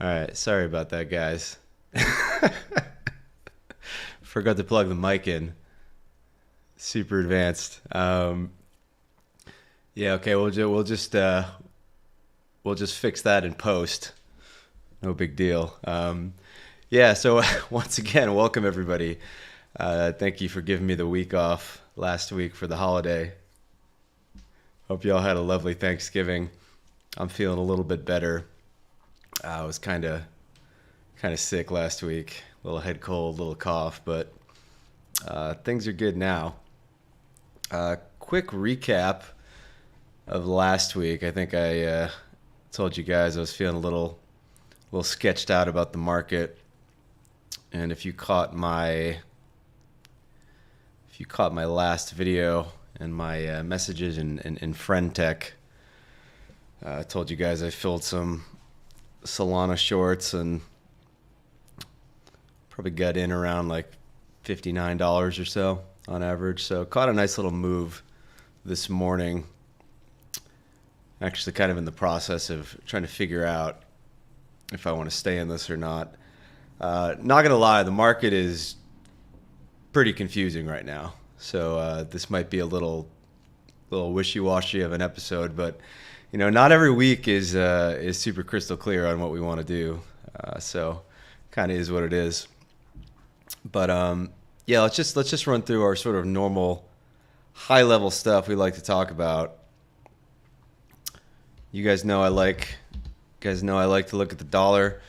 All right, sorry about that, guys. Forgot to plug the mic in. Super advanced. Yeah, okay. We'll just fix that in post. No big deal. Yeah. So once again, welcome everybody. Thank you for giving me the week off last week for the holiday. Hope you all had a lovely Thanksgiving. I'm feeling a little bit better. I was kind of sick last week. A little head cold, a little cough, but things are good now. Quick recap of last week. I think I told you guys I was feeling a little sketched out about the market, and if you caught my last video and my messages in friend tech, I told you guys I filled some Solana shorts and probably got in around like $59 or so on average. So caught a nice little move this morning. Actually, kind of in the process of trying to figure out if I want to stay in this or not. Not gonna lie, the market is pretty confusing right now. So this might be a little wishy-washy of an episode, but not every week is super crystal clear on what we want to do. So kind of is what it is. But yeah, let's just run through our sort of normal high level stuff we like to talk about. You guys know I like to look at the dollar.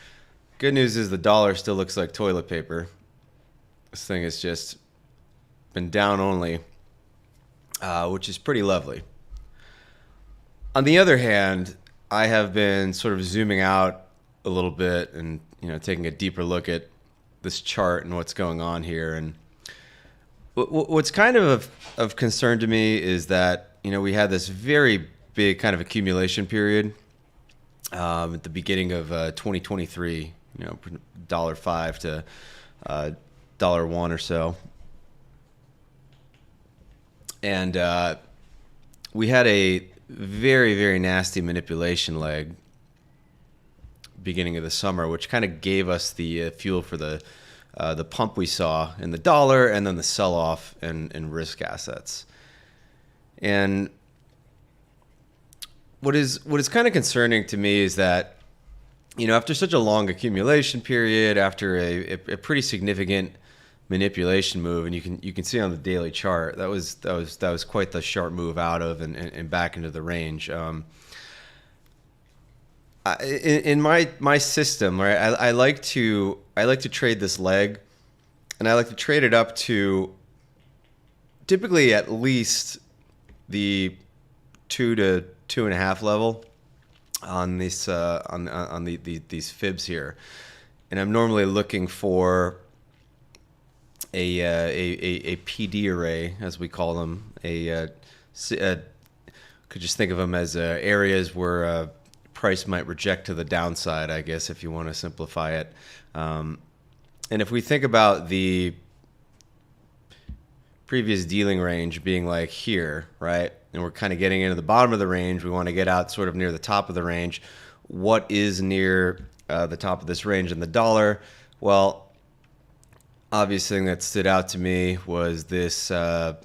Good news is the dollar still looks like toilet paper. This thing has just been down only, which is pretty lovely. On the other hand, I have been sort of zooming out a little bit and taking a deeper look at this chart and what's going on here. And what's kind of concern to me is that we had this very big kind of accumulation period at the beginning of 2023. $1.05 to $1 or so, and we had a very, very nasty manipulation leg beginning of the summer, which kind of gave us the fuel for the pump we saw in the dollar, and then the sell-off in risk assets. And what is kind of concerning to me is that after such a long accumulation period, after a pretty significant manipulation move, and you can see on the daily chart that was quite the sharp move out of and back into the range. In my system, right, I like to trade this leg, and I like to trade it up to typically at least the 2 to 2.5 level on these these fibs here, and I'm normally looking for a PD array, as we call them. Could just think of them as areas where price might reject to the downside, I guess, if you want to simplify it. And if we think about the previous dealing range being like here, right? And we're kind of getting into the bottom of the range. We want to get out sort of near the top of the range. What is near the top of this range in the dollar? Well, obvious thing that stood out to me was this fair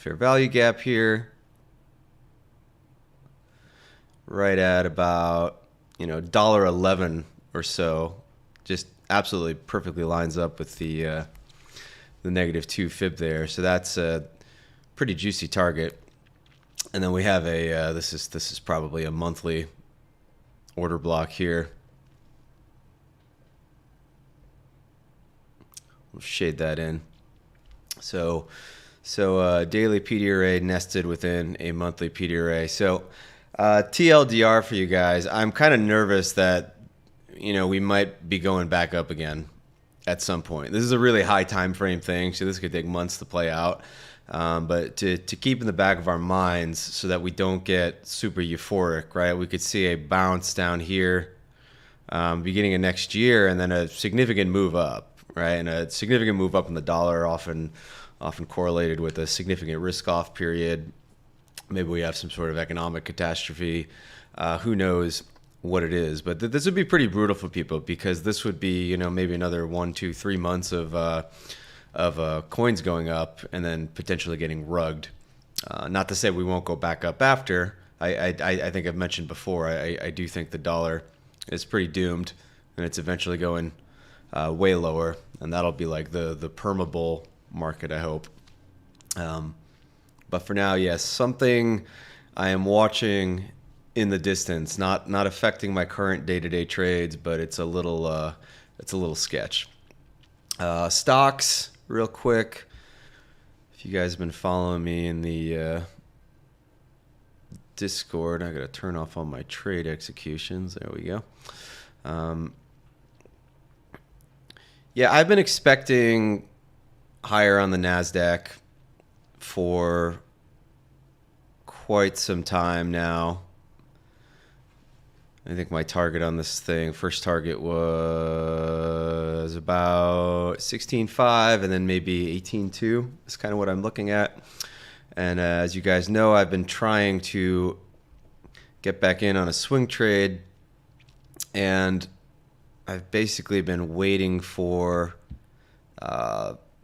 value gap here, right at about $1.11 or so. Just absolutely perfectly lines up with the -2 fib there. So that's a pretty juicy target. And then we have this is probably a monthly order block here. We'll shade that in. So daily PD array nested within a monthly PD array. So TLDR for you guys, I'm kind of nervous that we might be going back up again at some point. This is a really high time frame thing, so this could take months to play out. But to keep in the back of our minds so that we don't get super euphoric, right? We could see a bounce down here beginning of next year, and then a significant move up, right? And a significant move up in the dollar, often correlated with a significant risk-off period. Maybe we have some sort of economic catastrophe. Who knows? what it is. But this would be pretty brutal for people because this would be, maybe another 1, 2, 3 months of coins going up and then potentially getting rugged. Not to say we won't go back up after. I think I've mentioned before, I do think the dollar is pretty doomed and it's eventually going way lower. And that'll be like the perma bull market, I hope. But for now, yes, something I am watching in the distance, not affecting my current day-to-day trades, but it's a little sketch. Stocks, real quick. If you guys have been following me in the Discord, I gotta turn off all my trade executions. There we go. Yeah, I've been expecting higher on the NASDAQ for quite some time now. I think my target on this thing, first target was about 16.5 and then maybe 18.2 is kind of what I'm looking at. And as you guys know, I've been trying to get back in on a swing trade, and I've basically been waiting for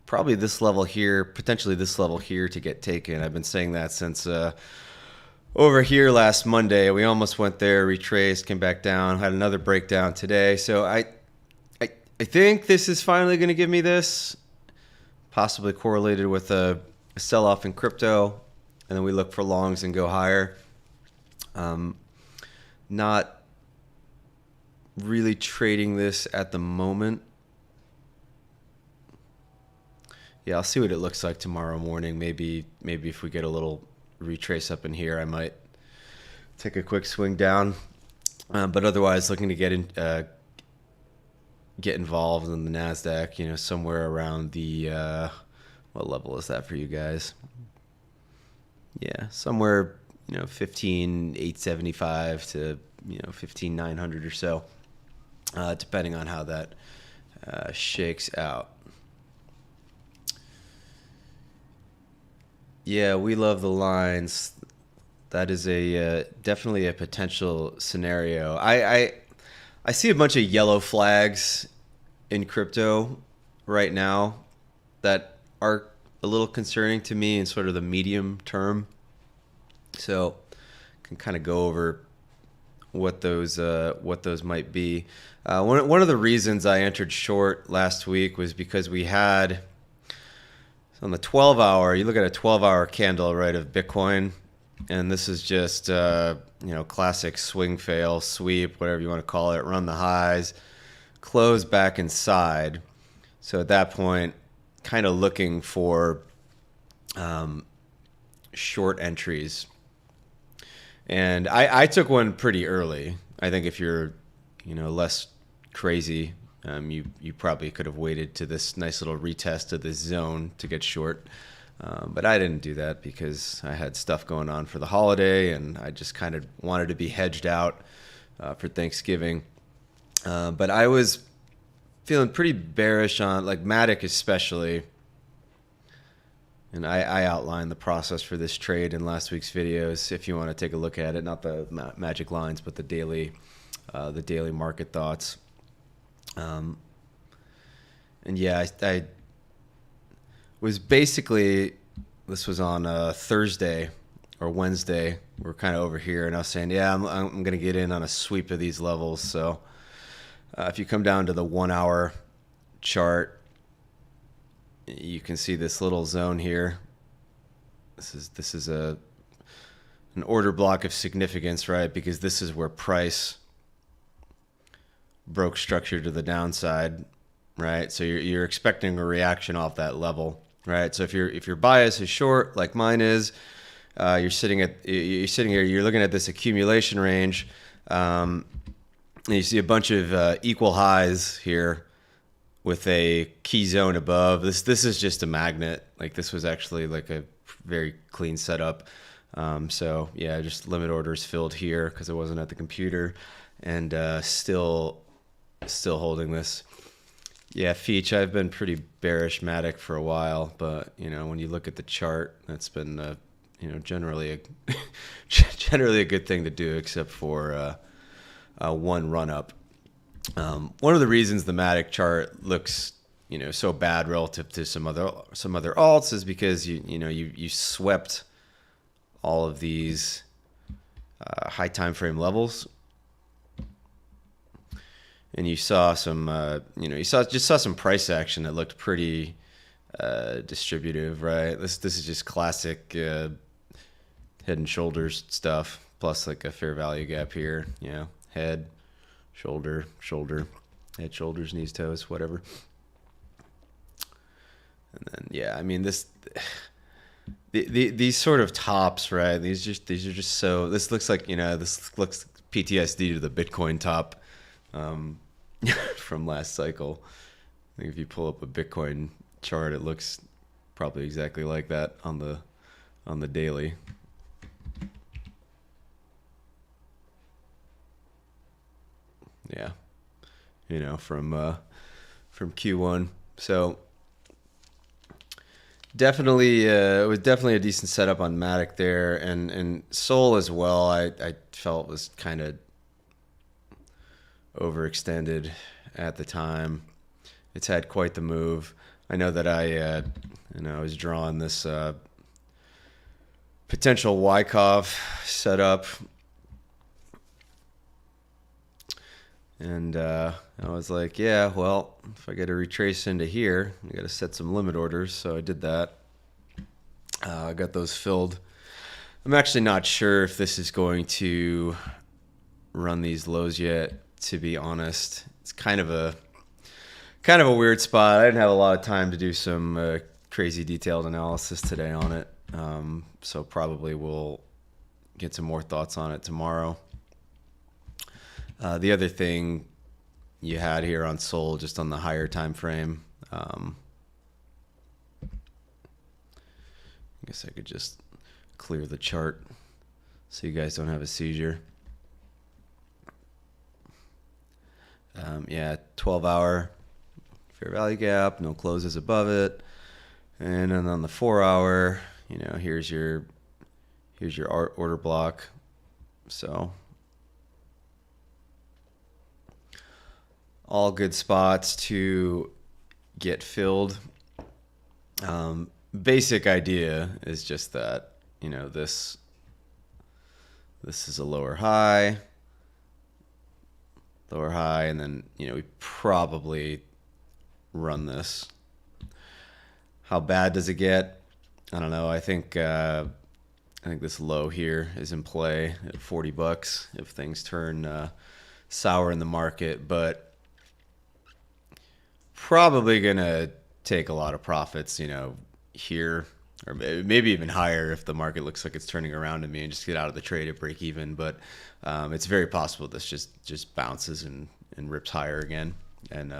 probably this level here, potentially this level here to get taken. I've been saying that since over here last Monday. We almost went there, retraced, came back down, had another breakdown today. So I think this is finally going to give me this, possibly correlated with a sell-off in crypto, and then we look for longs and go higher. Not really trading this at the moment. Yeah, I'll see what it looks like tomorrow morning. Maybe if we get a little retrace up in here, I might take a quick swing down. But otherwise, looking to get involved in the NASDAQ, somewhere around the, what level is that for you guys? Yeah, somewhere, 15,875 to, 15,900 or so, depending on how that shakes out. Yeah, we love the lines. That is definitely a potential scenario. I see a bunch of yellow flags in crypto right now that are a little concerning to me in sort of the medium term. So can kind of go over what those might be. One of the reasons I entered short last week was because we had, on the 12-hour, you look at a 12-hour candle, right, of Bitcoin, and this is just, classic swing fail, sweep, whatever you want to call it, run the highs, close back inside. So at that point, kind of looking for short entries. And I took one pretty early. I think if you're, less crazy, you probably could have waited to this nice little retest of this zone to get short. But I didn't do that because I had stuff going on for the holiday, and I just kind of wanted to be hedged out for Thanksgiving. But I was feeling pretty bearish on, like, Matic especially. And I outlined the process for this trade in last week's videos if you want to take a look at it. Not the magic lines, but the daily market thoughts. And yeah, I was basically, this was on Thursday or Wednesday. We're kind of over here, and I was saying, yeah, I'm going to get in on a sweep of these levels. So if you come down to the 1 hour chart, you can see this little zone here. This is an order block of significance, right? Because this is where price broke structure to the downside, right? So you're expecting a reaction off that level, right? So if your bias is short, like mine is, you're sitting here, you're looking at this accumulation range, and you see a bunch of equal highs here with a key zone above. This is just a magnet. Like, this was actually like a very clean setup. So yeah, just limit orders filled here because I wasn't at the computer, and still holding this. Yeah, Feech, I've been pretty bearish Matic for a while, but when you look at the chart, that's been generally a generally a good thing to do, except for one run up. One of the reasons the Matic chart looks so bad relative to some other alts is because you swept all of these high time frame levels, and you saw some you saw some price action that looked pretty distributive, right? This is just classic head and shoulders stuff, plus like a fair value gap here, head, shoulder, head, shoulders, knees, toes, whatever. And then I mean these sort of tops, right? These are just so. This looks like this looks PTSD to the Bitcoin top from last cycle. I think if you pull up a Bitcoin chart, it looks probably exactly like that on the daily. Yeah, from Q1. So definitely, it was definitely a decent setup on Matic there, and Sol as well. I felt was kind of overextended at the time. It's had quite the move. I know that I was drawing this potential Wyckoff setup, and I was like, yeah, well, if I got to retrace into here, I got to set some limit orders. So I did that. I got those filled. I'm actually not sure if this is going to run these lows yet, to be honest. It's kind of a weird spot. I didn't have a lot of time to do some crazy detailed analysis today on it. So probably we'll get some more thoughts on it tomorrow. The other thing you had here on Sol, just on the higher time frame, I guess I could just clear the chart so you guys don't have a seizure. 12-hour fair value gap, no closes above it, and then on the 4-hour, here's your order block. So all good spots to get filled. Basic idea is just that, this is a lower high, and then, we probably run this. How bad does it get? I don't know. I think this low here is in play at $40 if things turn sour in the market, but probably gonna take a lot of profits, here, or maybe even higher if the market looks like it's turning around to me, and just get out of the trade at break even. But it's very possible this just bounces and rips higher again, and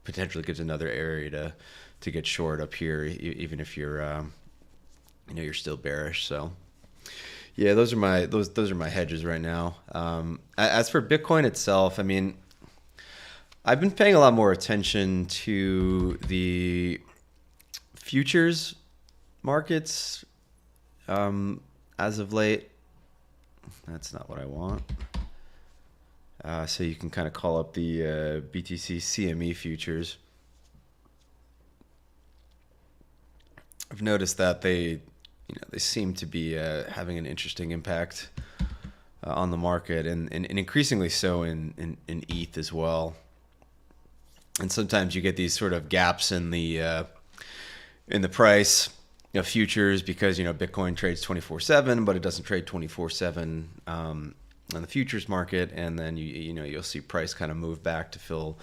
potentially gives another area to get short up here, even if you're you're still bearish. So yeah, those are my hedges right now. As for Bitcoin itself, I mean, I've been paying a lot more attention to the futures markets as of late. That's not what I want. So you can kind of call up the BTC CME futures. I've noticed that they seem to be having an interesting impact on the market, and increasingly so in ETH as well. And sometimes you get these sort of gaps in the price of futures because Bitcoin trades 24/7, but it doesn't trade 24/7 on the futures market, and then you'll see price kind of move back to fill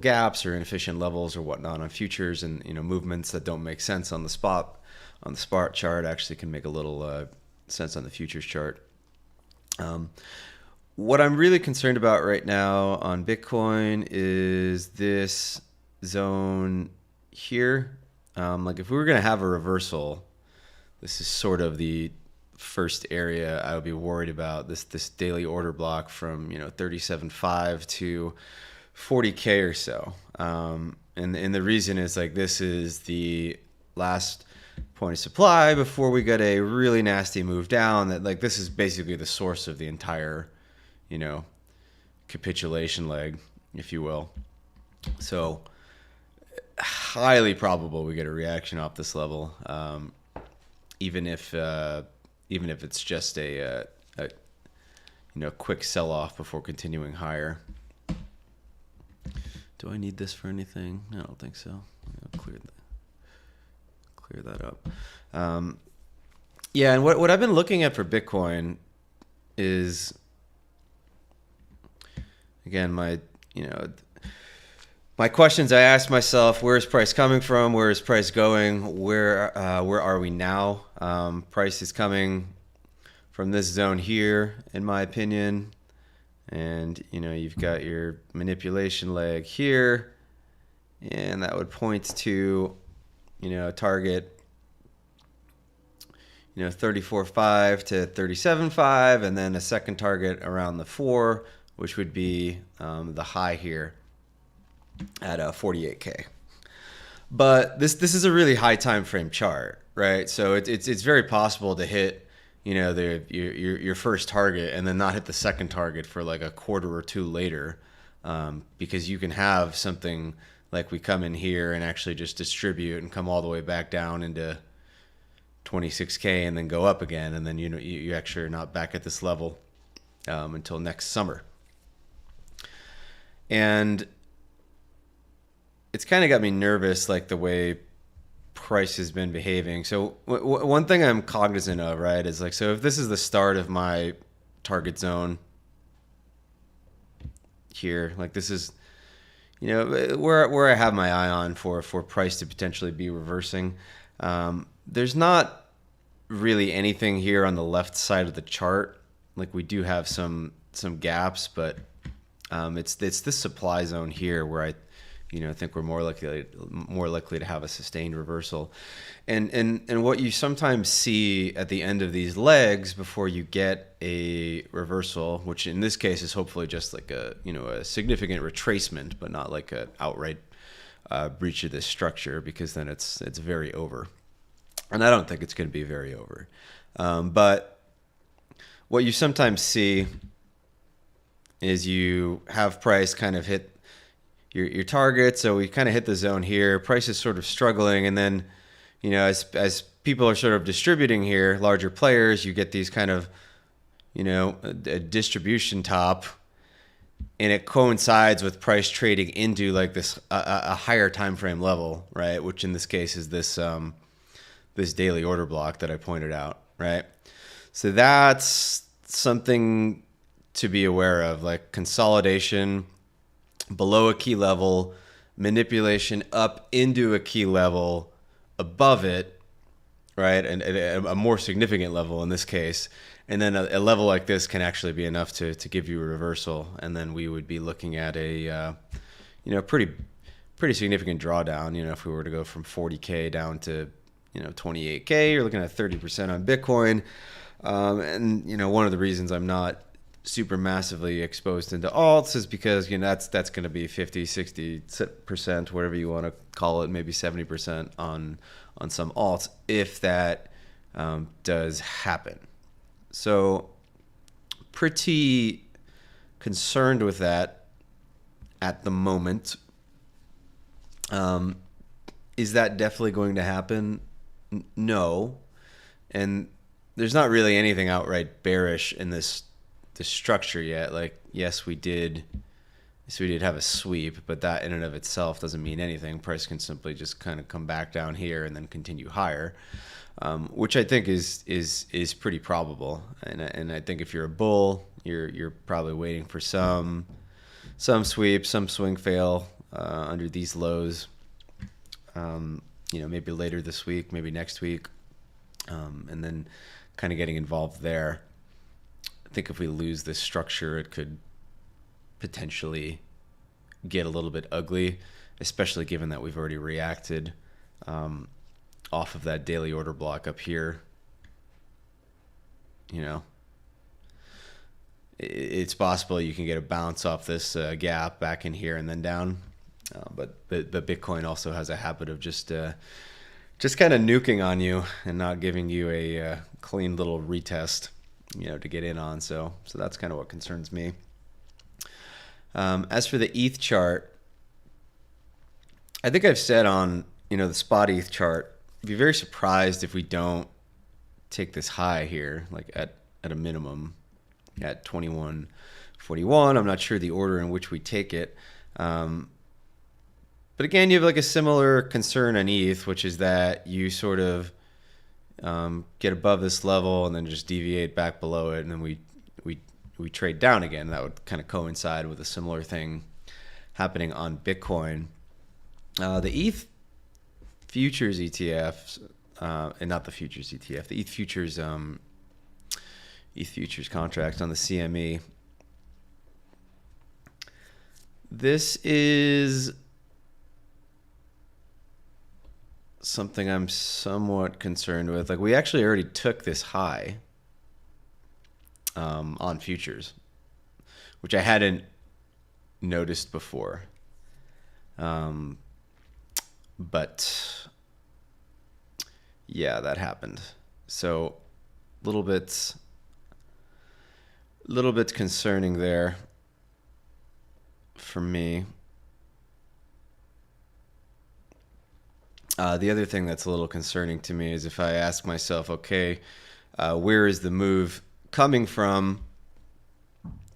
gaps or inefficient levels or whatnot on futures, and movements that don't make sense on the spot chart actually can make a little sense on the futures chart. What I'm really concerned about right now on Bitcoin is this zone here. Like if we were going to have a reversal, this is sort of the first area I would be worried about, this daily order block from 37.5 to 40K or so. And the reason is like this is the last point of supply before we get a really nasty move down, that like this is basically the source of the entire capitulation leg, if you will. So highly probable we get a reaction off this level, even if it's just a quick sell-off before continuing higher. Do I need this for anything? I don't think so. I'll clear that up. Yeah, and what I've been looking at for Bitcoin is, again, my questions I ask myself: where is price coming from? Where is price going? Where are we now? Price is coming from this zone here, in my opinion, and you've got your manipulation leg here, and that would point to a target 34.5 to 37.5, and then a second target around the 4, which would be the high here at 48K. But this is a really high time frame chart, right? So it's very possible to hit your first target and then not hit the second target for like a quarter or two later, because you can have something like we come in here and actually just distribute and come all the way back down into 26K and then go up again, and then you actually are not back at this level until next summer. And it's kind of got me nervous, like the way price has been behaving. So one thing I'm cognizant of, right, is like, so if this is the start of my target zone here, like this is where I have my eye on for price to potentially be reversing. There's not really anything here on the left side of the chart. Like we do have some gaps, but it's this supply zone here where I think we're more likely to have a sustained reversal. And what you sometimes see at the end of these legs before you get a reversal, which in this case is hopefully just like a significant retracement, but not like an outright breach of this structure, because then it's very over. And I don't think it's going to be very over. But what you sometimes see is you have price kind of hit your target. So we kind of hit the zone here. Price is sort of struggling. And then, as people are sort of distributing here, larger players, you get these kind of, a distribution top. And it coincides with price trading into like this a higher time frame level, right? Which in this case is this this daily order block that I pointed out, right? So that's something to be aware of, like consolidation below a key level, manipulation up into a key level above it, right? And a more significant level in this case. And then a level like this can actually be enough to give you a reversal. And then we would be looking at a, pretty significant drawdown. If we were to go from 40K down to, 28K, you're looking at 30% on Bitcoin. And, one of the reasons I'm not super massively exposed into alts is because, that's going to be 50, 60%, whatever you want to call it, maybe 70% on some alts, if that does happen. So pretty concerned with that at the moment. Is that definitely going to happen? No. And there's not really anything outright bearish in this structure yet. Like, yes, we did have a sweep, but that in and of itself doesn't mean anything. Price can simply just kind of come back down here and then continue higher, which I think is pretty probable. And I think if you're a bull, you're probably waiting for some sweep, some swing fail under these lows. Maybe later this week, maybe next week, and then kind of getting involved there. I think if we lose this structure, it could potentially get a little bit ugly, especially given that we've already reacted off of that daily order block up here. It's possible you can get a bounce off this gap back in here and then down. But Bitcoin also has a habit of just kind of nuking on you and not giving you a clean little retest, to get in on. So that's kind of what concerns me. As for the ETH chart, I think I've said on the spot ETH chart, I'd be very surprised if we don't take this high here, like at a minimum at 21.41. I'm not sure the order in which we take it. But again, you have like a similar concern on ETH, which is that you sort of get above this level and then just deviate back below it, and then we trade down again. That would kind of coincide with a similar thing happening on Bitcoin. The ETH futures ETFs, and not the futures ETF, the ETH futures contract on the CME. This is something I'm somewhat concerned with. Like, we actually already took this high on futures, which I hadn't noticed before. But yeah, that happened. So little bit concerning there for me. The other thing that's a little concerning to me is if I ask myself, okay, where is the move coming from?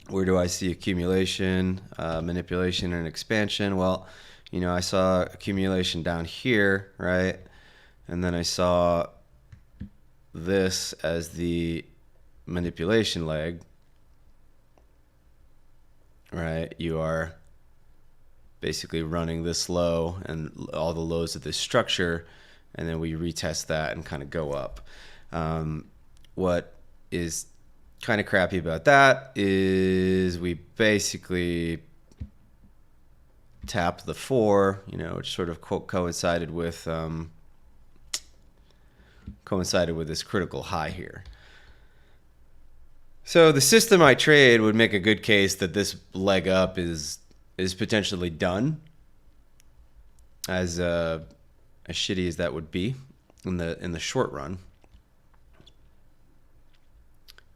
Where do I see accumulation, manipulation, and expansion? Well, I saw accumulation down here, right? And then I saw this as the manipulation leg, right? You are basically running this low and all the lows of this structure, and then we retest that and kind of go up. What is kind of crappy about that is we basically tapped the 4, which sort of coincided with this critical high here. So the system I trade would make a good case that this leg up is potentially done, as shitty as that would be in the short run.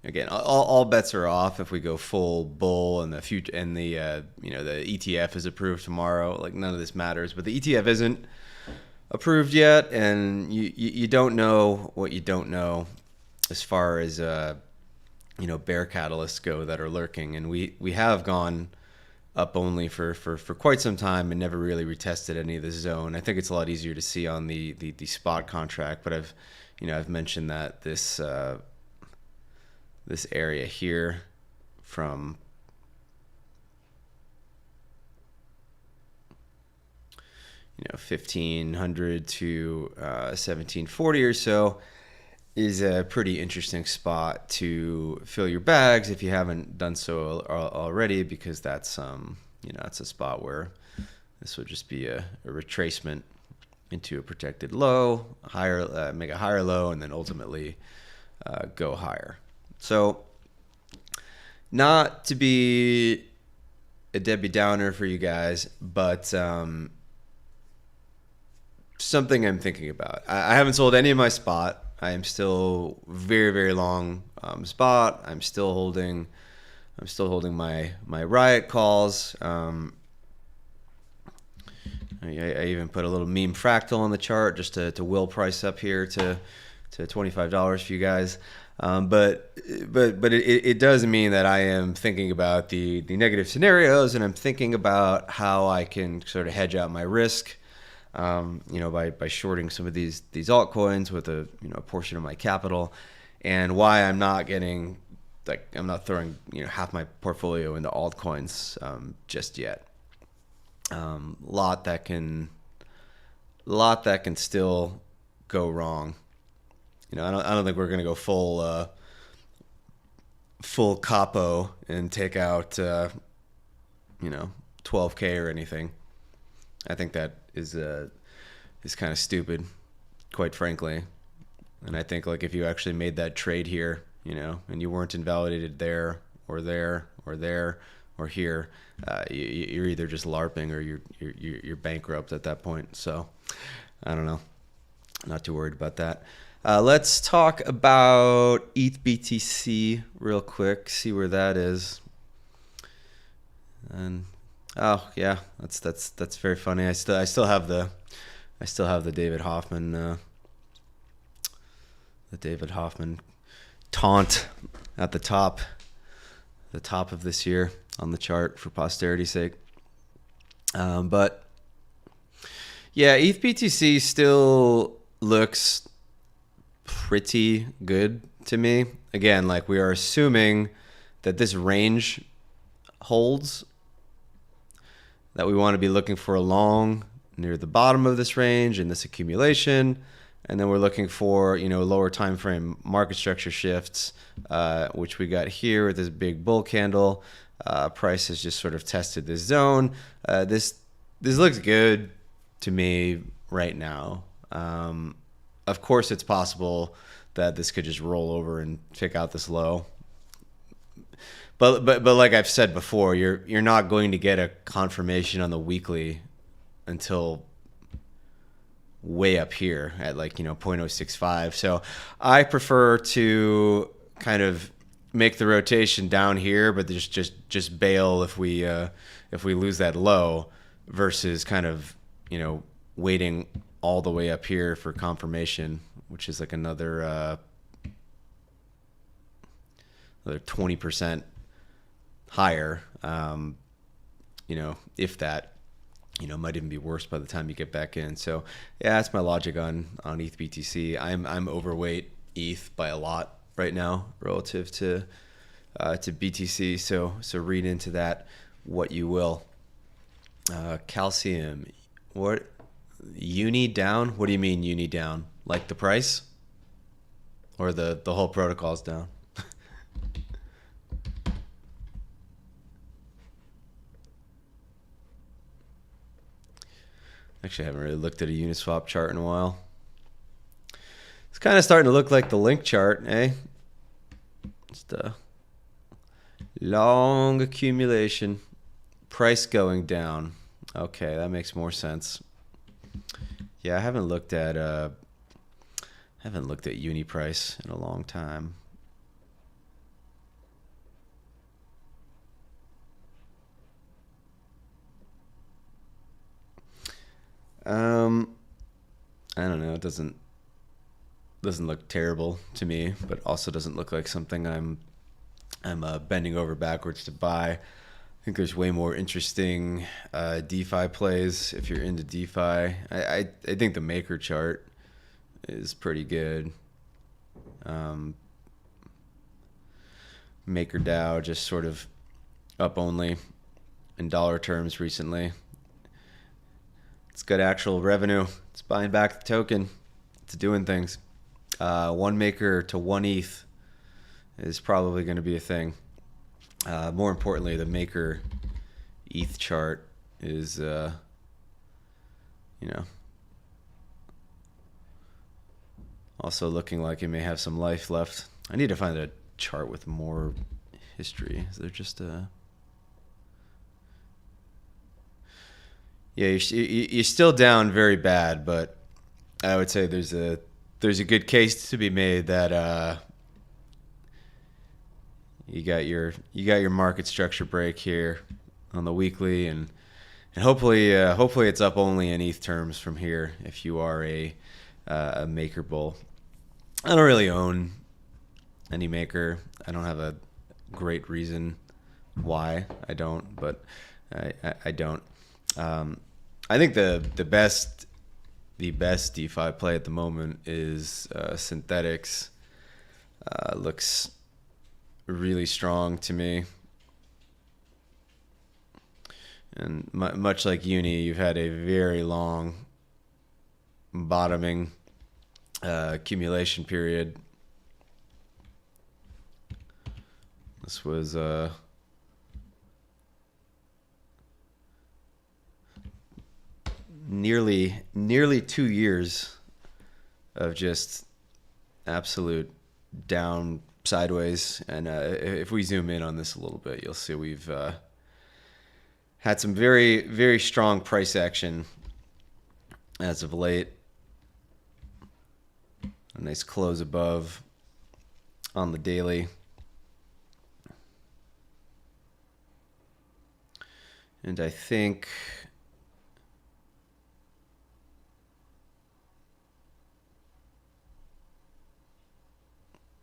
Again, all bets are off if we go full bull and the future and the ETF is approved tomorrow. Like, none of this matters, but the ETF isn't approved yet, and you don't know what you don't know as far as bear catalysts go that are lurking, and we have gone up only for quite some time and never really retested any of this zone. I think it's a lot easier to see on the spot contract, but I've mentioned that this area here from 1500 to 1740 or so is a pretty interesting spot to fill your bags if you haven't done so already, because that's it's a spot where this would just be a retracement into a protected low, higher, make a higher low, and then ultimately go higher. So, not to be a Debbie Downer for you guys, but something I'm thinking about. I haven't sold any of my spot. I am still very, very long spot. I'm still holding my riot calls. I even put a little meme fractal on the chart just to will price up here to $25 for you guys. But it does mean that I am thinking about the negative scenarios, and I'm thinking about how I can sort of hedge out my risk, by shorting some of these altcoins with a portion of my capital, and why I'm not getting, like, I'm not throwing half my portfolio into altcoins just yet. Lot that can still go wrong. I don't think we're gonna go full capo and take out 12K or anything. I think that is kind of stupid, quite frankly. And I think, like, if you actually made that trade here, and you weren't invalidated there or there or there or here, you're either just LARPing or you're bankrupt at that point. So I don't know. Not too worried about that. Let's talk about ETH BTC real quick, see where that is. And oh yeah, that's very funny. I still have the David Hoffman taunt at the top of this year on the chart for posterity's sake. But yeah, ETH BTC still looks pretty good to me. Again, like we are assuming that this range holds, that we want to be looking for a long near the bottom of this range in this accumulation, and then we're looking for lower time frame market structure shifts, which we got here with this big bull candle. Price has just sort of tested this zone. This looks good to me right now. Of course, it's possible that this could just roll over and pick out this low. But like I've said before, you're not going to get a confirmation on the weekly until way up here at 0.065. So I prefer to kind of make the rotation down here, but just bail if we lose that low, versus kind of waiting all the way up here for confirmation, which is like another 20% higher. If that, might even be worse by the time you get back in. So yeah, that's my logic on ETH BTC. I'm overweight ETH by a lot right now relative to BTC. So read into that what you will. Calcium, what? Uni down? What do you mean uni down? Like the price? Or the whole protocol's down? Actually, I haven't really looked at a Uniswap chart in a while. It's kind of starting to look like the Link chart, eh? Just a long accumulation. Price going down. Okay, that makes more sense. Yeah, I haven't looked at uni price in a long time. I don't know. It doesn't look terrible to me, but also doesn't look like something I'm bending over backwards to buy. I think there's way more interesting DeFi plays if you're into DeFi. I think the Maker chart is pretty good. Maker DAO just sort of up only in dollar terms recently. It's got actual revenue. It's buying back the token. It's doing things. One Maker to one ETH is probably going to be a thing. More importantly, the Maker ETH chart is, also looking like it may have some life left. I need to find a chart with more history. Is there just a... Yeah, you're still down very bad, but I would say there's a good case to be made that you got your market structure break here on the weekly, and hopefully it's up only in ETH terms from here if you are a Maker bull. I don't really own any Maker. I don't have a great reason why I don't, but I don't. I think the best DeFi play at the moment is Synthetics. Looks really strong to me. And much like Uni, you've had a very long bottoming accumulation period. This was nearly 2 years of just absolute down sideways. And if we zoom in on this a little bit, you'll see we've had some very, very strong price action as of late. A nice close above on the daily. And I think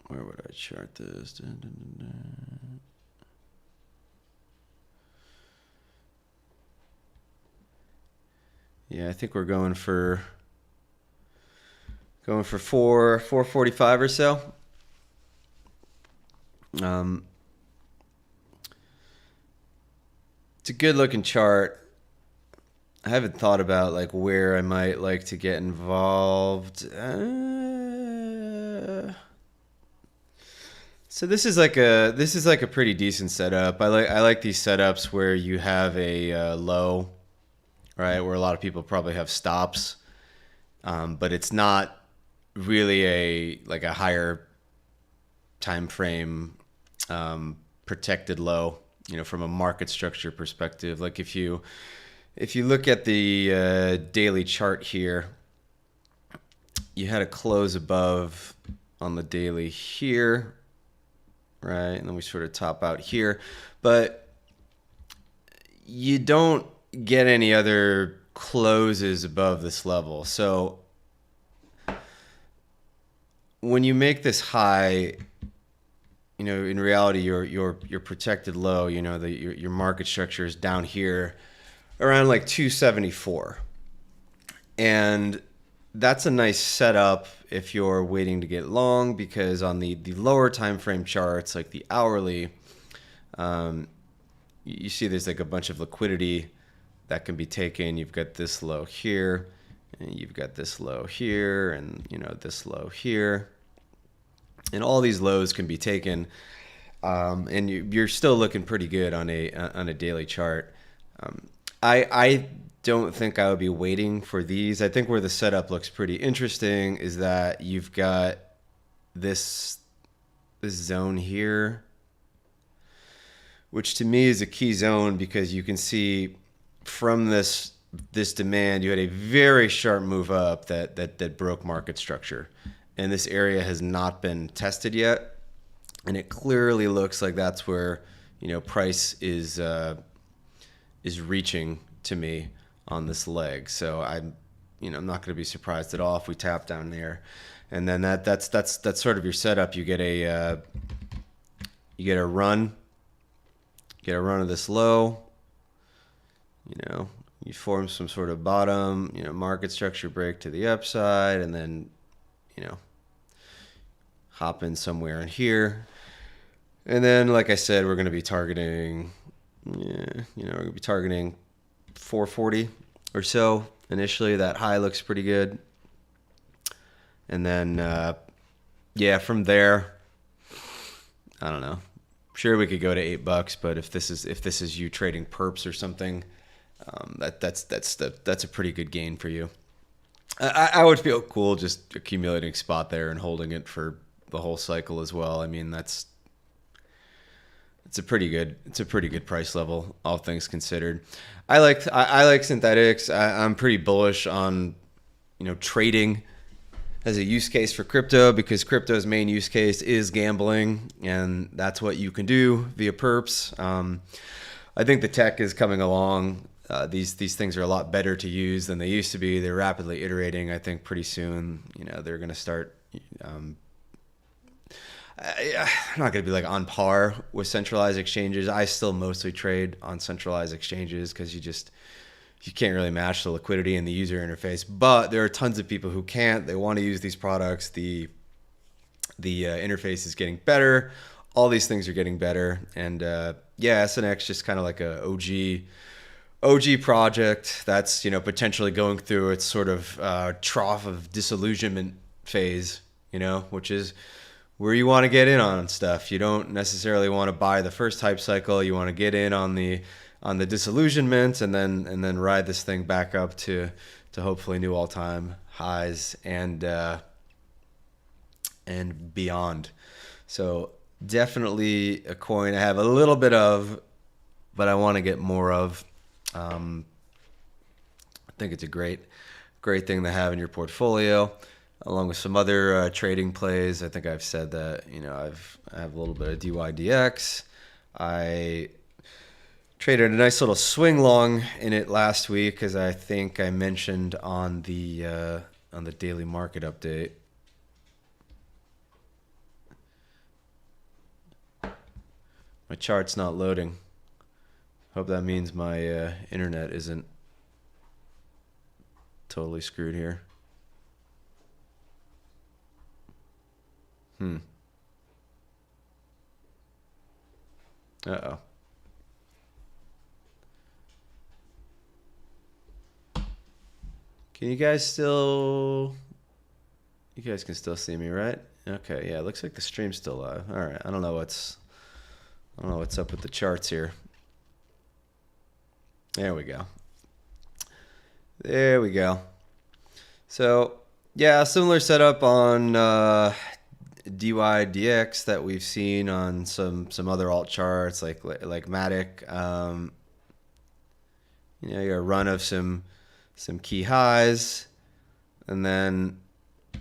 where would I chart this? Dun, dun, dun, dun. Yeah, I think we're going for 445 or so. It's a good looking chart. I haven't thought about like where I might like to get involved. So this is like a pretty decent setup. I like these setups where you have a low, right? Where a lot of people probably have stops, but it's not really a higher time frame protected low. From a market structure perspective, like if you look at the daily chart here, you had a close above on the daily here, right? And then we sort of top out here, but you don't get any other closes above this level. So when you make this high, in reality, your protected low, your market structure is down here around like 274. And that's a nice setup if you're waiting to get long, because on the lower time frame charts, like the hourly, you see there's like a bunch of liquidity that can be taken. You've got this low here, and you've got this low here, and this low here. And all these lows can be taken, and you're still looking pretty good on a daily chart. I don't think I would be waiting for these. I think where the setup looks pretty interesting is that you've got this zone here, which to me is a key zone, because you can see from this demand, you had a very sharp move up that broke market structure. And this area has not been tested yet, and it clearly looks like that's where price is reaching to me on this leg. So I'm not going to be surprised at all if we tap down there, and then that's sort of your setup. You get a run, of this low. You form some sort of bottom, market structure break to the upside, and then hop in somewhere in here. And then, like I said, we're going to be targeting, we're going to be targeting 440 or so. Initially, that high looks pretty good. And then, from there, I don't know. Sure, we could go to $8, but if this is you trading perps or something, that's a pretty good gain for you. I would feel cool just accumulating spot there and holding it for the whole cycle as well. I mean, it's a pretty good price level, all things considered. I like synthetics. I'm pretty bullish on trading as a use case for crypto, because crypto's main use case is gambling, and that's what you can do via perps. I think the tech is coming along. These things are a lot better to use than they used to be. They're rapidly iterating. I think pretty soon, they're going to start. I'm not going to be like on par with centralized exchanges. I still mostly trade on centralized exchanges because you can't really match the liquidity and the user interface. But there are tons of people who can't. They want to use these products. The interface is getting better. All these things are getting better. And SNX just kind of like a OG project that's potentially going through its sort of trough of disillusionment phase, which is where you want to get in on stuff. You don't necessarily want to buy the first hype cycle. You want to get in on the disillusionment and then ride this thing back up to hopefully new all-time highs and beyond. So definitely a coin I have a little bit of, but I want to get more of. I think it's a great thing to have in your portfolio, along with some other trading plays. I think I've said that I have a little bit of DYDX. I Traded a nice little swing long in it last week, as I think I mentioned on the daily market update. My chart's not loading. Hope that means my internet isn't totally screwed here. Uh-oh. Can you guys still... You guys can still see me, right? Okay, yeah, it looks like the stream's still live. All right, I don't know what's up with the charts here. There we go. There we go. So, yeah, similar setup on DYDX that we've seen on some other alt charts like Matic. You know, your run of some key highs, and then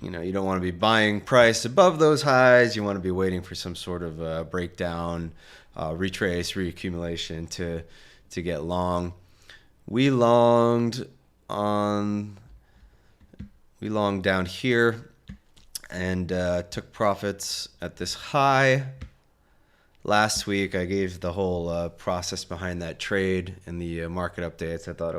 you know you don't want to be buying price above those highs. You want to be waiting for some sort of breakdown, retrace, reaccumulation to get long. We longed down here and took profits at this high. Last week, I gave the whole process behind that trade in the market updates. I thought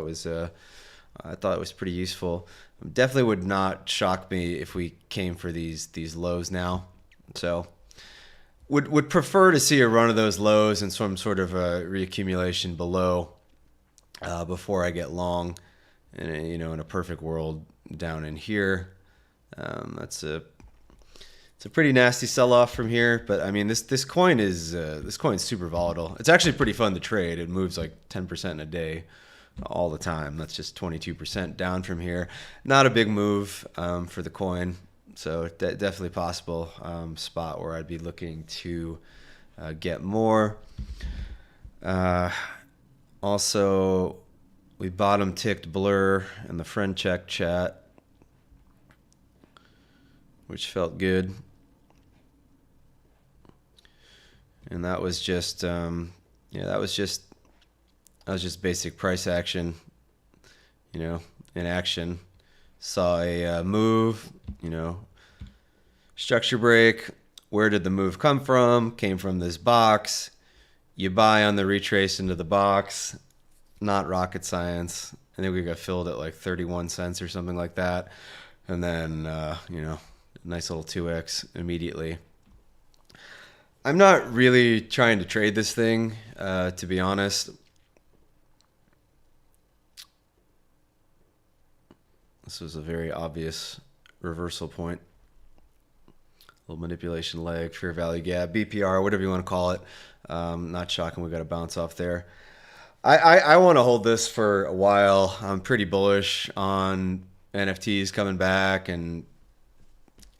it was pretty useful. Definitely would not shock me if we came for these lows now. So would prefer to see a run of those lows and some sort of a reaccumulation below before I get long. And you know, in a perfect world, down in here. It's a pretty nasty sell-off from here, but I mean this coin's super volatile. It's actually pretty fun to trade. It moves like 10% in a day all the time. That's just 22% down from here. Not a big move for the coin, so definitely possible spot where I'd be looking to get more. Also, we bottom ticked Blur in the friend check chat, which felt good. And that was just basic price action, you know, in action. Saw a move, you know, structure break. Where did the move come from? Came from this box. You buy on the retrace into the box. Not rocket science. I think we got filled at like 31 cents or something like that. And then, you know, nice little 2x immediately. I'm not really trying to trade this thing, to be honest. This was a very obvious reversal point. Little manipulation leg, fair value gap, BPR, whatever you want to call it. Not shocking we got to bounce off there. I want to hold this for a while. I'm pretty bullish on NFTs coming back, and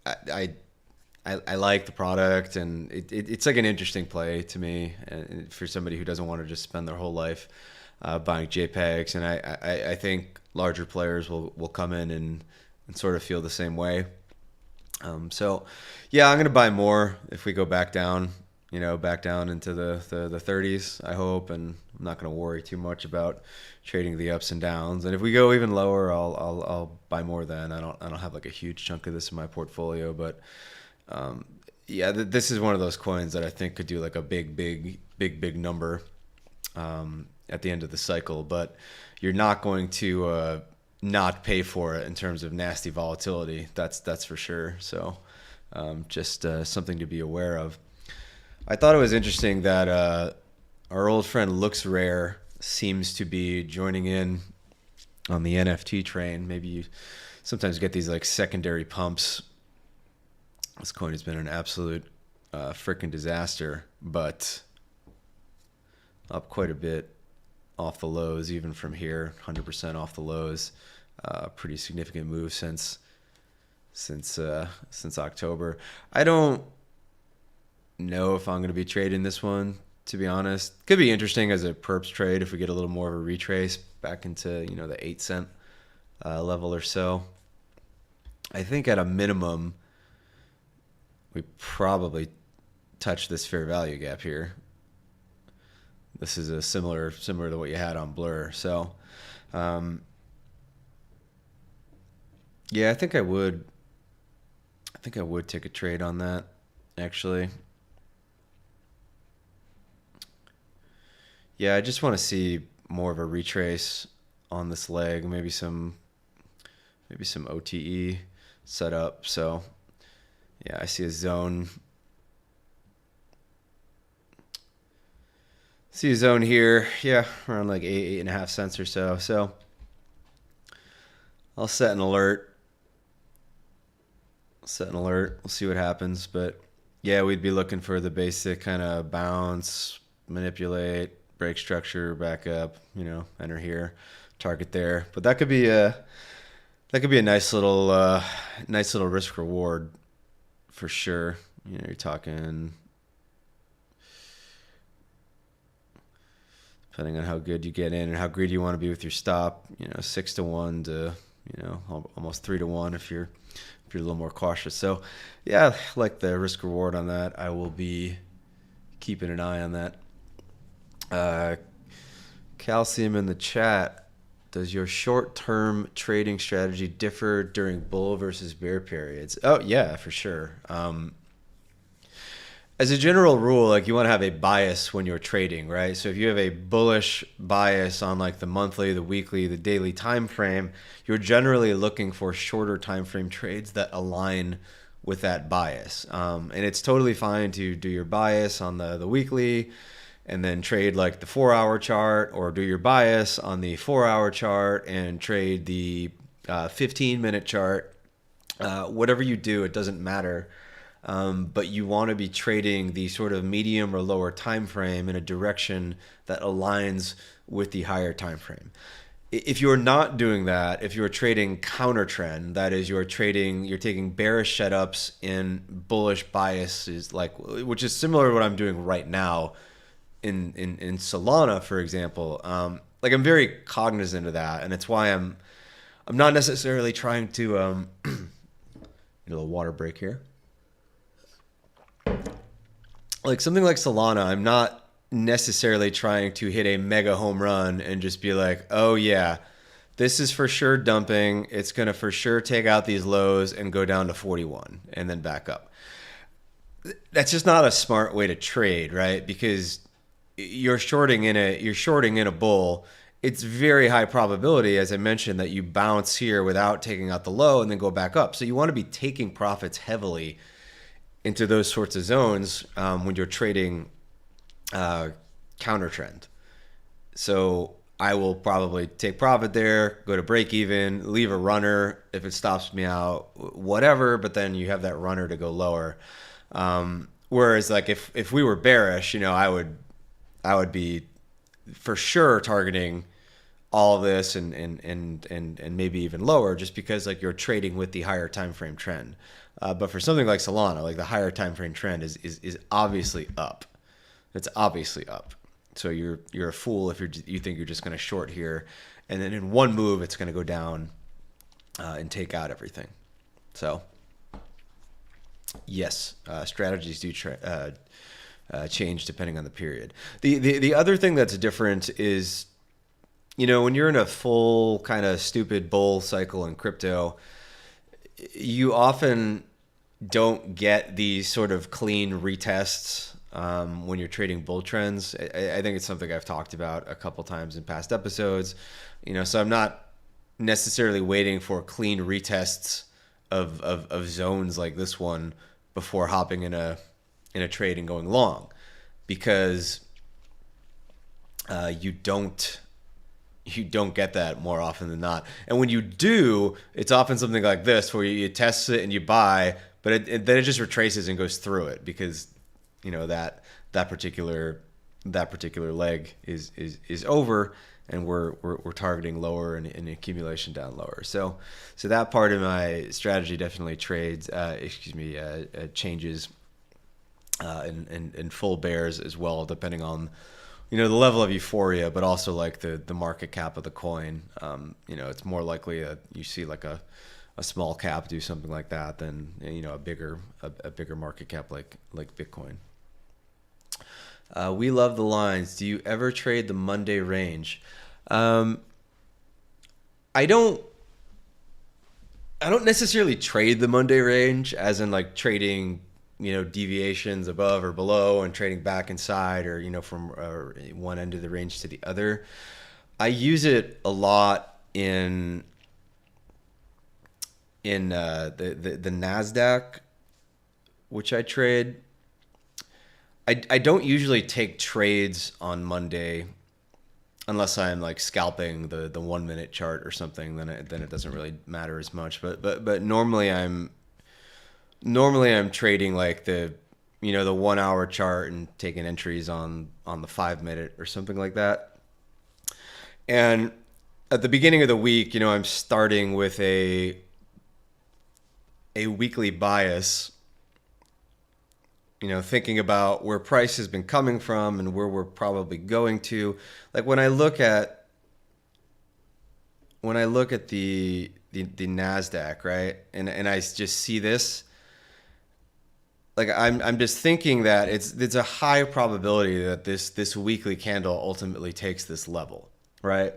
I like the product, and it's like an interesting play to me, and for somebody who doesn't want to just spend their whole life buying JPEGs. And I think larger players will come in and sort of feel the same way. So yeah, I'm going to buy more if we go back down, you know, back down into the 30s, I hope, and I'm not going to worry too much about trading the ups and downs. And if we go even lower, I'll buy more then. I don't have like a huge chunk of this in my portfolio, but yeah, this is one of those coins that I think could do like a big number at the end of the cycle, but you're not going to not pay for it in terms of nasty volatility. That's for sure. So just something to be aware of. I thought it was interesting that our old friend Looks Rare seems to be joining in on the NFT train. Maybe you sometimes get these like secondary pumps. This coin has been an absolute freaking disaster, but up quite a bit off the lows, even from here, 100% off the lows. Pretty significant move since October. I don't know if I'm going to be trading this one, to be honest. Could be interesting as a perps trade if we get a little more of a retrace back into, you know, the 8 cent level or so. I think at a minimum, we probably touch this fair value gap here. This is a similar to what you had on Blur. So, um, yeah, I think I would. I think I would take a trade on that, actually. Yeah, I just want to see more of a retrace on this leg, maybe some OTE setup. So, yeah, I see a zone. See a zone here, yeah, around like 8.5 cents or so. So I'll set an alert. We'll see what happens. But yeah, we'd be looking for the basic kind of bounce, manipulate, break structure, back up. Enter here, target there. But that could be a nice little risk reward for sure. You're talking, depending on how good you get in and how greedy you want to be with your stop. 6-1 to almost 3-1 if you're a little more cautious. So yeah, I like the risk reward on that. I will be keeping an eye on that. Calcium in the chat. Does your short-term trading strategy differ during bull versus bear periods? Oh yeah, for sure. As a general rule, like, you want to have a bias when you're trading, right? So if you have a bullish bias on like the monthly, the weekly, the daily time frame, you're generally looking for shorter time frame trades that align with that bias. And it's totally fine to do your bias on the weekly and then trade like the 4-hour chart, or do your bias on the 4-hour chart and trade the 15-minute chart. Whatever you do, it doesn't matter. But you want to be trading the sort of medium or lower time frame in a direction that aligns with the higher time frame. If you're not doing that, if you're trading counter trend, that is, you're taking bearish setups in bullish biases, which is similar to what I'm doing right now in Solana, for example. I'm very cognizant of that, and it's why I'm not necessarily trying to a little water break here. Like something like Solana, I'm not necessarily trying to hit a mega home run and just be like, oh yeah, this is for sure dumping. It's going to for sure take out these lows and go down to 41 and then back up. That's just not a smart way to trade, right? Because you're shorting in a bull. It's very high probability, as I mentioned, that you bounce here without taking out the low and then go back up. So you want to be taking profits heavily into those sorts of zones when you're trading counter trend. So I will probably take profit there, go to break even, leave a runner if it stops me out, whatever. But then you have that runner to go lower. Whereas like if we were bearish, I would be for sure targeting all of this and maybe even lower, just because like you're trading with the higher time frame trend. But for something like Solana, like the higher time frame trend is obviously up. It's obviously up. So you're a fool if you think you're just going to short here, and then in one move it's going to go down and take out everything. So yes, strategies do change depending on the period. The other thing that's different is, when you're in a full kind of stupid bull cycle in crypto, you often don't get these sort of clean retests when you're trading bull trends. I think it's something I've talked about a couple times in past episodes. So I'm not necessarily waiting for clean retests of zones like this one before hopping in a trade and going long, because you don't get that more often than not. And when you do, it's often something like this, where you test it and you buy, but then it just retraces and goes through it, because that particular leg is over, and we're targeting lower and accumulation down lower. So that part of my strategy definitely changes in full bears as well, depending on the level of euphoria, but also like the market cap of the coin. It's more likely that you see like a small cap do something like that than a bigger market cap like Bitcoin. We love the lines. Do you ever trade the Monday range? Um, I don't. I don't necessarily trade the Monday range, as in like trading, deviations above or below and trading back inside, or from one end of the range to the other. I use it a lot in the Nasdaq, which I trade. I don't usually take trades on Monday unless I'm like scalping the 1 minute chart or something. Then it doesn't really matter as much. But normally I'm trading like the 1 hour chart and taking entries on the 5 minute or something like that. And at the beginning of the week, I'm starting with a weekly bias, thinking about where price has been coming from and where we're probably going to. Like when I look at the Nasdaq, right? And I just see this, like I'm just thinking that it's a high probability that this weekly candle ultimately takes this level, right?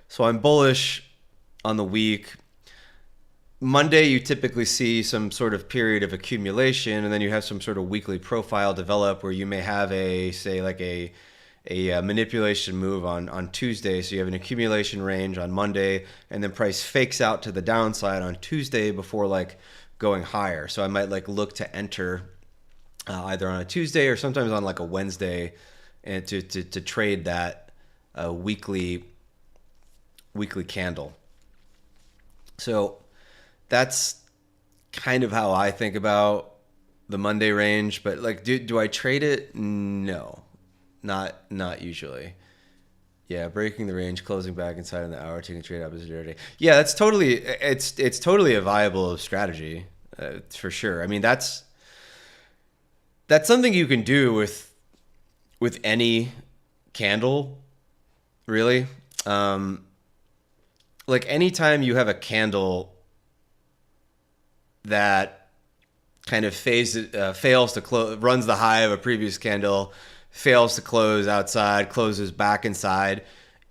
So I'm bullish on the week. Monday, you typically see some sort of period of accumulation, and then you have some sort of weekly profile develop where you may have a manipulation move on Tuesday. So you have an accumulation range on Monday, and then price fakes out to the downside on Tuesday before like going higher. So I might like look to enter either on a Tuesday or sometimes on like a Wednesday, and to trade that weekly candle. So that's kind of how I think about the Monday range. But like, do I trade it? No, not usually. Yeah, breaking the range, closing back inside in the hour, taking trade opposite direction. Yeah, it's totally a viable strategy, for sure. I mean, that's something you can do with any candle, really. Like anytime you have a candle that kind of fails to close, runs the high of a previous candle, fails to close outside, closes back inside,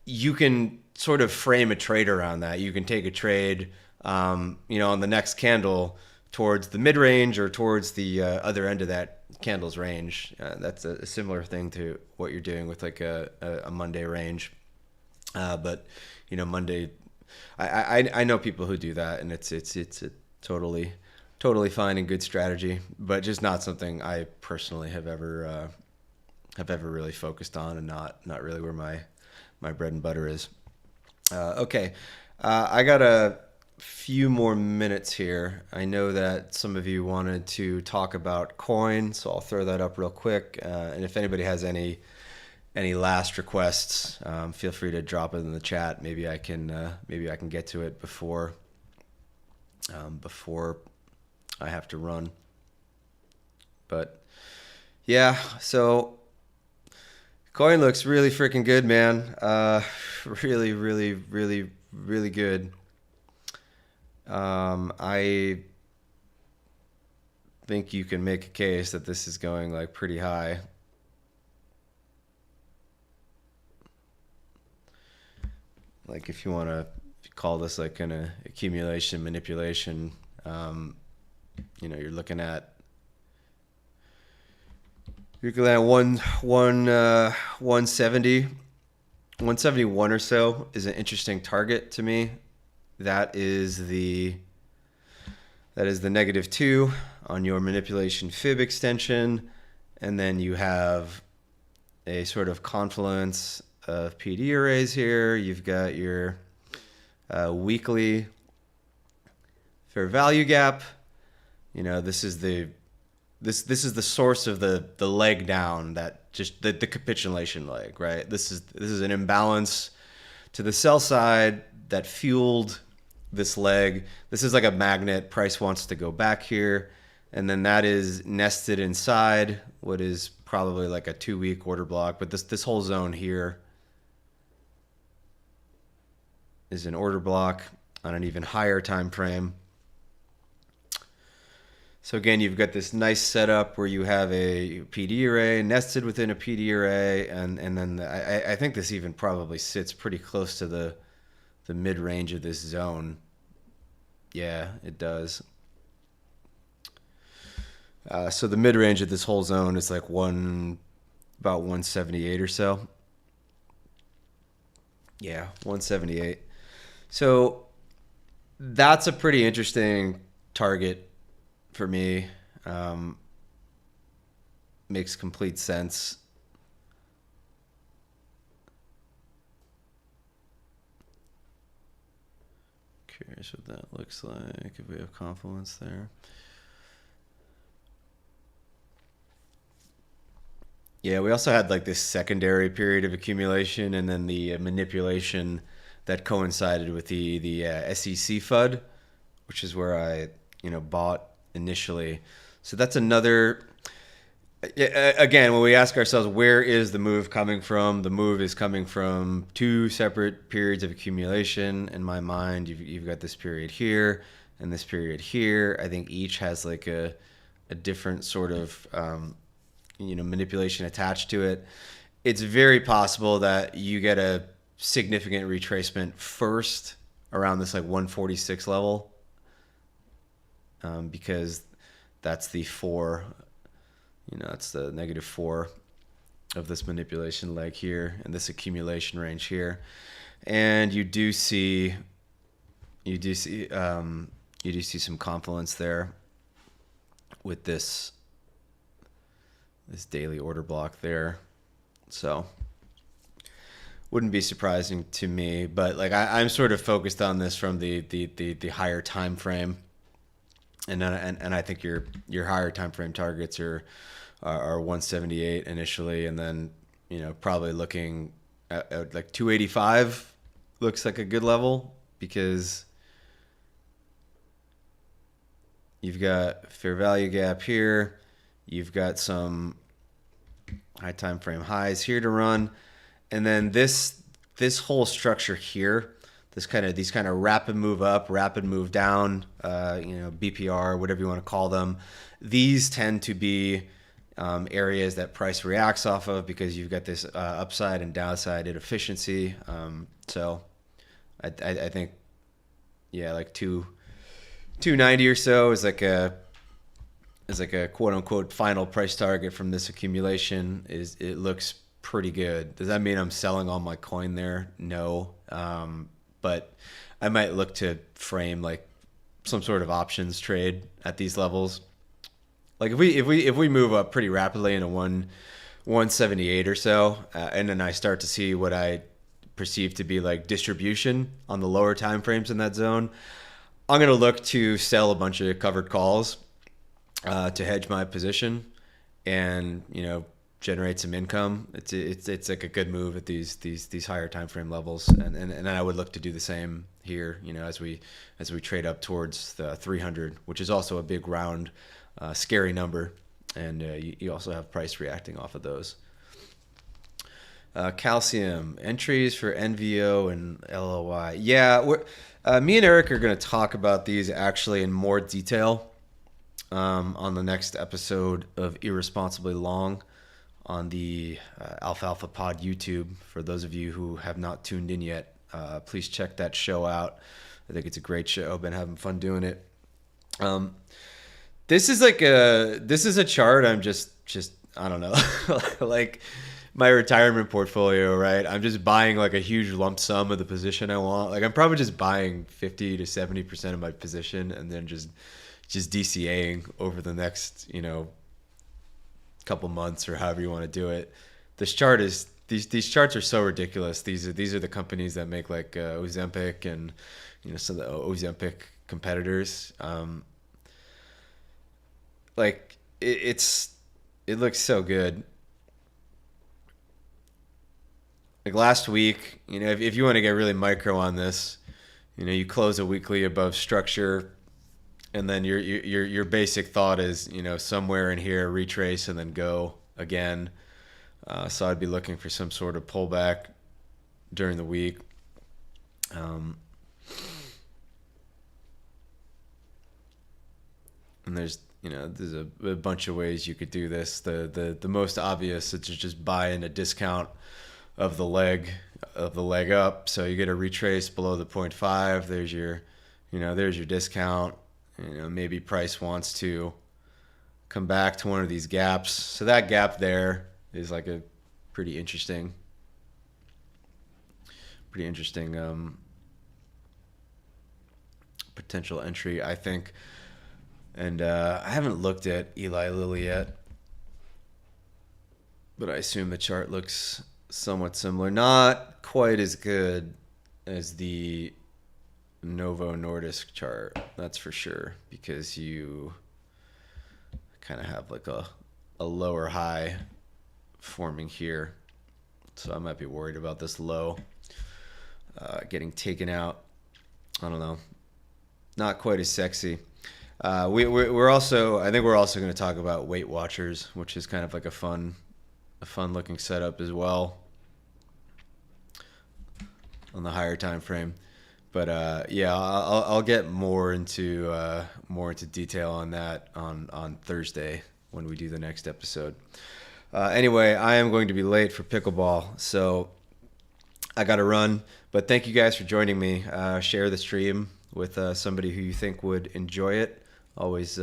you can sort of frame a trade around that. You can take a trade, on the next candle towards the mid range or towards the other end of that candle's range. That's a similar thing to what you're doing with like a Monday range. But Monday, I know people who do that, and it's a totally fine and good strategy, but just not something I personally have ever really focused on, and not really where my bread and butter is. Okay, I got a few more minutes here. I know that some of you wanted to talk about coin, so I'll throw that up real quick. And if anybody has any last requests, feel free to drop it in the chat. Maybe I can get to it before I have to run. But yeah, so coin looks really freaking good, man. Really, really, really, really good. I think you can make a case that this is going like pretty high. Like if you want to call this like an accumulation manipulation, you're looking at 170, 171 or so is an interesting target to me. That is the -2 on your manipulation fib extension, and then you have a sort of confluence of PD arrays here. You've got your weekly fair value gap. This is the source of the leg down, that just the capitulation leg, right? This is an imbalance to the sell side that fueled this leg. This is like a magnet. Price wants to go back here, and then that is nested inside what is probably like a 2-week order block. But this whole zone here is an order block on an even higher time frame. So again, you've got this nice setup where you have a PD array nested within a PD array, and then I think this even probably sits pretty close to the mid range of this zone. Yeah, it does. So the mid range of this whole zone is like about 178 or so. Yeah, 178. So that's a pretty interesting target for me. Um, Makes complete sense. Curious what that looks like if we have confluence there. Yeah, we also had like this secondary period of accumulation, and then the manipulation that coincided with the SEC FUD, which is where I bought initially. So that's another. Again, when we ask ourselves where is the move coming from, the move is coming from two separate periods of accumulation. In my mind, you've got this period here and this period here. I think each has like a different sort of manipulation attached to it. It's very possible that you get a significant retracement first around this like 146 level, because that's the four, that's the -4 of this manipulation leg here and this accumulation range here. And you do see some confluence there with this daily order block there. So wouldn't be surprising to me, but like I'm sort of focused on this from the higher time frame, and I think your higher time frame targets are 178 initially, and then probably looking at like 285 looks like a good level, because you've got fair value gap here, you've got some high time frame highs here to run, and then this whole structure here, these kind of rapid move up, rapid move down, BPR, whatever you want to call them. These tend to be areas that price reacts off of, because you've got this upside and downside inefficiency. So I think, yeah, like 290 or so is like a quote unquote final price target from this accumulation. It looks pretty good. Does that mean I'm selling all my coin there? No. But I might look to frame like some sort of options trade at these levels. Like if we move up pretty rapidly into 178 or so, and then I start to see what I perceive to be like distribution on the lower time frames in that zone, I'm gonna look to sell a bunch of covered calls to hedge my position, and generate some income. It's like a good move at these higher time frame levels, and I would look to do the same here. As we trade up towards the 300, which is also a big round, scary number, and you also have price reacting off of those. Calcium entries for NVO and LOI. Yeah, me and Eric are going to talk about these actually in more detail on the next episode of Irresponsibly Long on the Alfalfa Pod YouTube. For those of you who have not tuned in yet, please check that show out. I think it's a great show. Been having fun doing it. This is a chart. I'm just I don't know, like my retirement portfolio, right? I'm just buying like a huge lump sum of the position I want. Like I'm probably just buying 50 to 70% of my position, and then just DCAing over the next, couple months, or however you want to do it. This chart is these charts are so ridiculous. These are the companies that make like Ozempic and some of the Ozempic competitors. Like it looks so good. Like last week, if you want to get really micro on this, you close a weekly above structure, and then your basic thought is, somewhere in here, retrace and then go again. So I'd be looking for some sort of pullback during the week. And there's there's a bunch of ways you could do this. The most obvious is to just buy in a discount of the leg up. So you get a retrace below the 0.5. There's your discount. Maybe price wants to come back to one of these gaps. So that gap there is like a pretty interesting potential entry, I think. And I haven't looked at Eli Lilly yet, but I assume the chart looks somewhat similar. Not quite as good as the Novo Nordisk chart, that's for sure, because you kind of have like a lower high forming here. So I might be worried about this low getting taken out. I don't know. Not quite as sexy. We're also, I think we're also going to talk about Weight Watchers, which is kind of like a fun looking setup as well on the higher time frame. But yeah, I'll get more into detail on that on Thursday when we do the next episode. Anyway, I am going to be late for pickleball, so I got to run. But thank you guys for joining me. Share the stream with somebody who you think would enjoy it. Always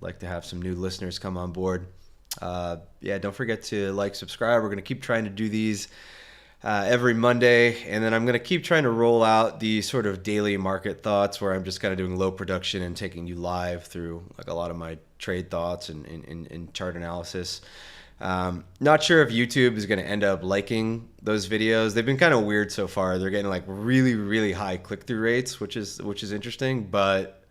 like to have some new listeners come on board. Yeah, don't forget to subscribe. We're going to keep trying to do these every Monday, and then I'm going to keep trying to roll out the sort of daily market thoughts where I'm just kind of doing low production and taking you live through like a lot of my trade thoughts and chart analysis. Not sure if YouTube is going to end up liking those videos. They've been kind of weird so far. They're getting like really, really high click-through rates, which is interesting, but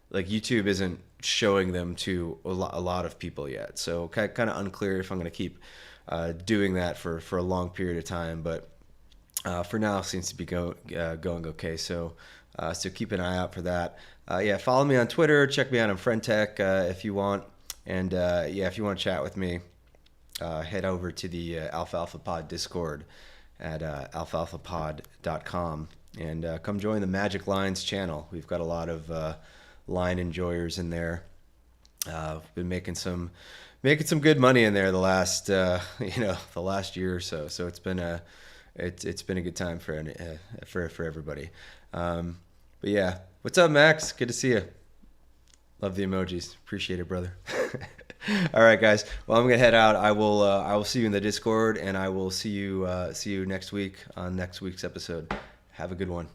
like YouTube isn't showing them to a lot of people yet. So kind of unclear if I'm going to keep doing that for a long period of time, but for now it seems to be going okay. So keep an eye out for that. Yeah, follow me on Twitter. Check me out on FriendTech if you want. And yeah, if you want to chat with me, head over to the Alfalfa Pod Discord at alfalfapod.com and come join the Magic Lines channel. We've got a lot of line enjoyers in there. Been making some good money in there the last year or so. So it's been a good time for everybody. But yeah, what's up, Max? Good to see you. Love the emojis. Appreciate it, brother. All right, guys. Well, I'm gonna head out. I will see you in the Discord, and I will see you next week on next week's episode. Have a good one.